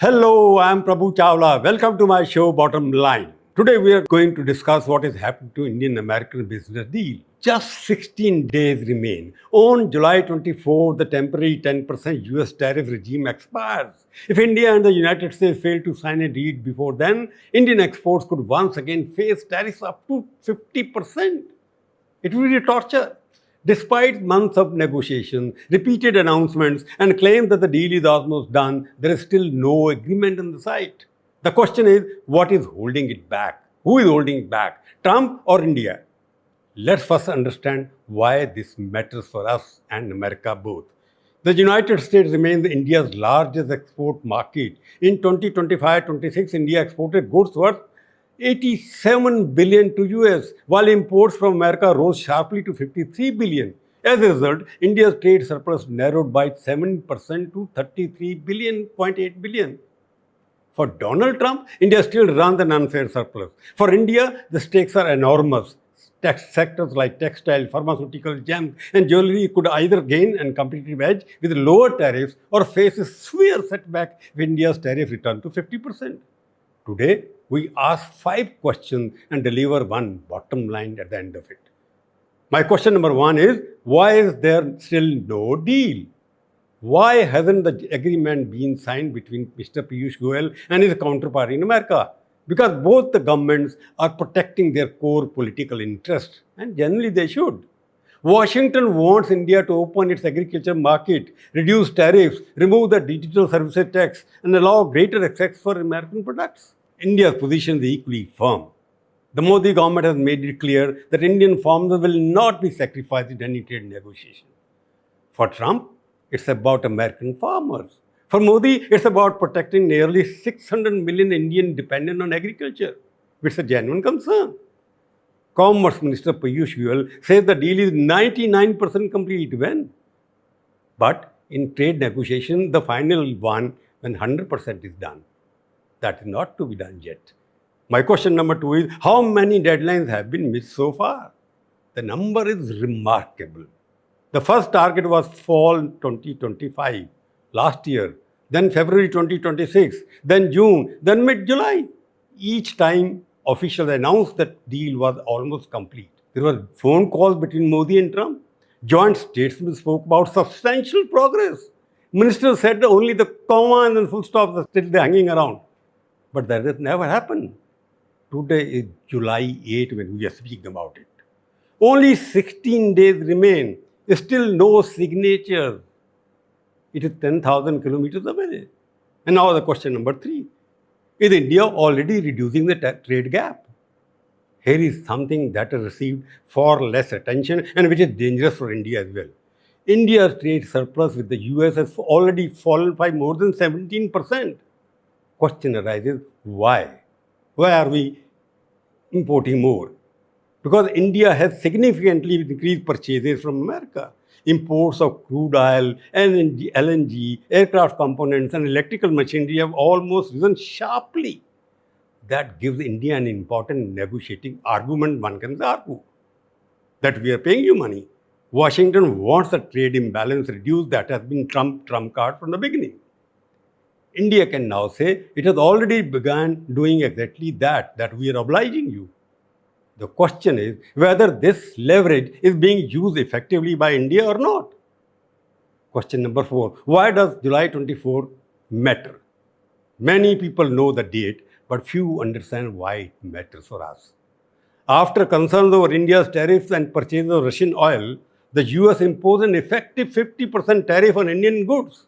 Hello, I'm Prabhu Chawla. Welcome to my show, Bottom Line. Today we are going to discuss what is happening to Indian-American business deal. Just 16 days remain. On July 24, the temporary 10% US tariff regime expires. If India and the United States fail to sign a deal before then, Indian exports could once again face tariffs up to 50%. It will be a torture. Despite months of negotiation, repeated announcements, and claims that the deal is almost done, there is still no agreement in the sight. The question is, what is holding it back? Who is holding it back? Trump or India? Let's first understand why this matters for us and America both. The United States remains India's largest export market. In 2025-26, India exported goods worth 87 billion to US, while imports from America rose sharply to 53 billion. As a result, India's trade surplus narrowed by 7% to 33.8 billion. For Donald Trump, India still runs an unfair surplus. For India, the stakes are enormous. Sectors like textiles, pharmaceuticals, gems, and jewellery could either gain a competitive edge with lower tariffs or face a severe setback if India's tariff return to 50%. Today, we ask 5 questions and deliver one bottom line at the end of it. My question number 1 is, why is there still no deal? Why hasn't the agreement been signed between Mr. Piyush Goyal and his counterpart in America? Because both the governments are protecting their core political interests, and generally they should. Washington wants India to open its agriculture market, reduce tariffs, remove the digital services tax, and allow greater access for American products. India's position is equally firm. The Modi government has made it clear that Indian farmers will not be sacrificed in any trade negotiation. For Trump, it's about American farmers. For Modi, it's about protecting nearly 600 million Indians dependent on agriculture. It's a genuine concern. Commerce Minister Piyush Goyal says the deal is 99% complete when? But in trade negotiation, the final one, when 100% is done. That is not to be done yet. My question number 2 is, how many deadlines have been missed so far? The number is remarkable. The first target was fall 2025, last year, then February 2026, then June, then mid-July. Each time, officials announced that deal was almost complete. There were phone calls between Modi and Trump. Joint statesmen spoke about substantial progress. Ministers said that only the comma and then full stops are still hanging around. But that has never happened. Today is July 8 when we are speaking about it. Only 16 days remain. Still no signature. It is 10,000 kilometers away. And now the question number 3. Is India already reducing the trade gap? Here is something that has received far less attention and which is dangerous for India as well. India's trade surplus with the US has already fallen by more than 17%. Question arises, why? Why are we importing more? Because India has significantly increased purchases from America. Imports of crude oil, LNG, aircraft components, and electrical machinery have almost risen sharply. That gives India an important negotiating argument. One can argue that we are paying you money. Washington wants the trade imbalance reduced. That has been trump card from the beginning. India can now say it has already begun doing exactly that we are obliging you. The question is whether this leverage is being used effectively by India or not. Question number 4. Why does July 24 matter? Many people know the date, but few understand why it matters for us. After concerns over India's tariffs and purchase of Russian oil, the US imposed an effective 50% tariff on Indian goods.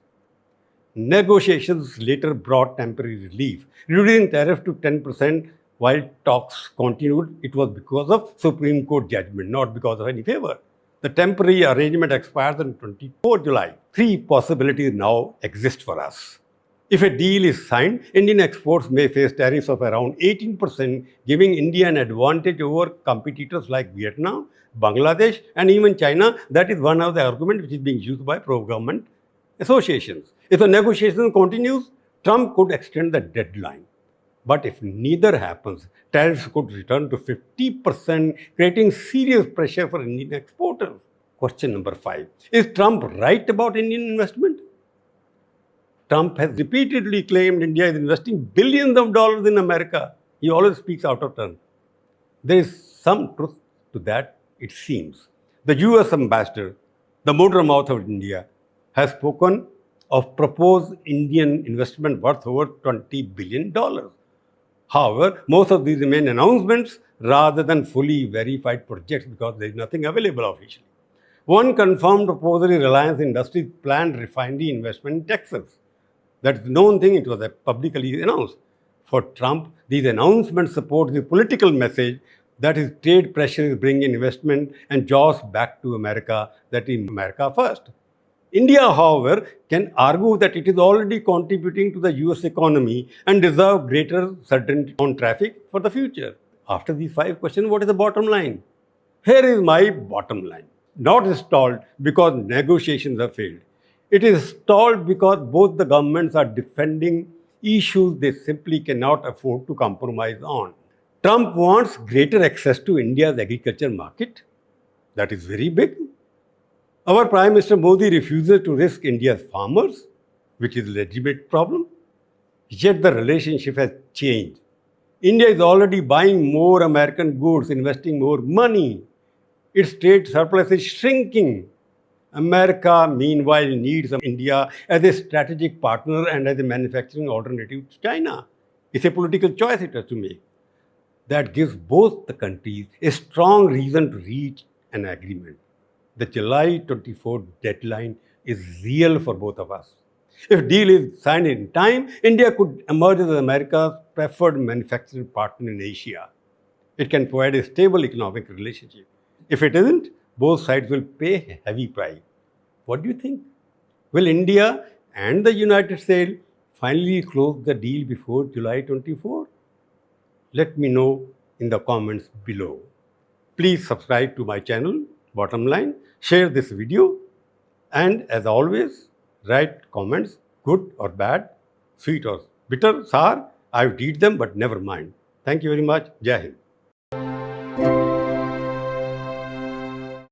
Negotiations later brought temporary relief, reducing tariff to 10%. While talks continued, it was because of Supreme Court judgment, not because of any favor. The temporary arrangement expires on 24 July. 3 possibilities now exist for us. If a deal is signed, Indian exports may face tariffs of around 18%, giving India an advantage over competitors like Vietnam, Bangladesh, and even China. That is one of the arguments which is being used by pro-government associations. If the negotiation continues, Trump could extend the deadline. But if neither happens, tariffs could return to 50%, creating serious pressure for Indian exporters. Question number 5. Is Trump right about Indian investment? Trump has repeatedly claimed India is investing billions of dollars in America. He always speaks out of turn. There is some truth to that, it seems. The US ambassador, the motor mouth of India, has spoken of proposed Indian investment worth over $20 billion. However, most of these remain announcements rather than fully verified projects because there is nothing available officially. One confirmed proposal is Reliance Industries' planned refinery investment in Texas. That's the known thing, it was publicly announced. For Trump, these announcements support the political message that his trade pressure is bringing investment and jobs back to America, that is America first. India, however, can argue that it is already contributing to the US economy and deserves greater certainty on traffic for the future. After these 5 questions, what is the bottom line? Here is my bottom line. Not stalled because negotiations have failed. It is stalled because both the governments are defending issues they simply cannot afford to compromise on. Trump wants greater access to India's agriculture market. That is very big. Our Prime Minister Modi refuses to risk India's farmers, which is a legitimate problem. Yet the relationship has changed. India is already buying more American goods, investing more money. Its trade surplus is shrinking. America, meanwhile, needs India as a strategic partner and as a manufacturing alternative to China. It's a political choice it has to make. That gives both the countries a strong reason to reach an agreement. The July 24 deadline is real for both of us. If deal is signed in time, India could emerge as America's preferred manufacturing partner in Asia. It can provide a stable economic relationship. If it isn't, both sides will pay a heavy price. What do you think? Will India and the United States finally close the deal before July 24? Let me know in the comments below. Please subscribe to my channel, Bottom Line, share this video, and as always, write comments, good or bad, sweet or bitter, sour. I've eaten them, but never mind. Thank you very much. Jai Hind.